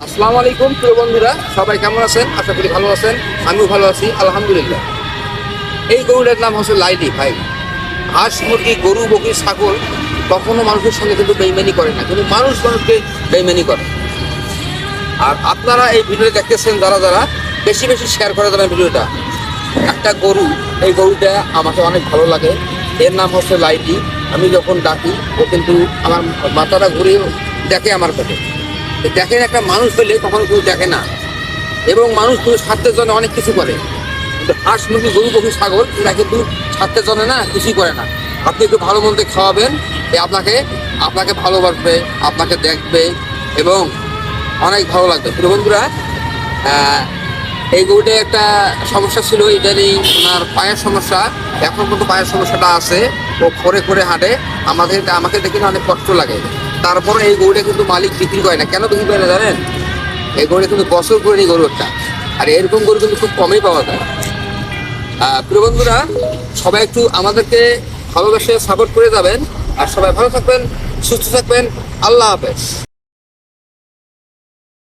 আসসালামু আলাইকুম প্রিয় বন্ধুরা, সবাই কেমন আছেন? আশা করি ভালো আছেন। আমিও ভালো আছি, আলহামদুলিল্লাহ। এই গরুটার নাম হচ্ছে লাইলি ভাই। হাঁস, মুরগি, গরু, বকরি, ছাগল কখনো মানুষের সঙ্গে কিন্তু বেইমানি করে না, কিন্তু মানুষ মানুষকে বেইমানি করে। আর আপনারা এই ভিডিওটা দেখতেছেন, যারা যারা বেশি বেশি শেয়ার করে দেবেন ভিডিওটা। একটা গরু, এই গরুটা আমাকে অনেক ভালো লাগে। এর নাম হচ্ছে লাইলি। আমি যখন ডাকি ও কিন্তু আমার মাথাটা ঘুরে দেখে আমার কাছে। দেখেন, একটা মানুষ হলে কখনো কেউ দেখে না, এবং মানুষ কিন্তু স্বার্থের জন্য অনেক কিছু করে। কিন্তু হাঁস, মুরগি, গরু, বকরি, ছাগল এরা কিন্তু স্বার্থের জন্য না, কিছুই করে না। আপনি একটু ভালো মন্দে খাওয়াবেন, আপনাকে আপনাকে ভালোবাসবে, আপনাকে দেখবে এবং অনেক ভালো লাগবে। প্রিয় বন্ধুরা, এই গরুটায় একটা সমস্যা ছিল, ইদানিং ওনার পায়ের সমস্যা। এখন কিন্তু পায়ের সমস্যাটা আছে, ও খড়ে খড়ে হাঁটে। আমাকে দেখে না অনেক কষ্ট লাগে। তারপরে এই গরুটা কিন্তু মালিক বিক্রি করে না। কেন বিক্রি করে না জানেন? এই গরুটা কিন্তু বছর করে নি গরু একটা। আর এরকম গরু কিন্তু খুব কমই পাওয়া যায়। প্রিয় বন্ধুরা, সবাই একটু আমাদেরকে ভালোবেসে সাপোর্ট করে যাবেন। আর সবাই ভালো থাকবেন, সুস্থ থাকবেন। আল্লাহ হাফেজ।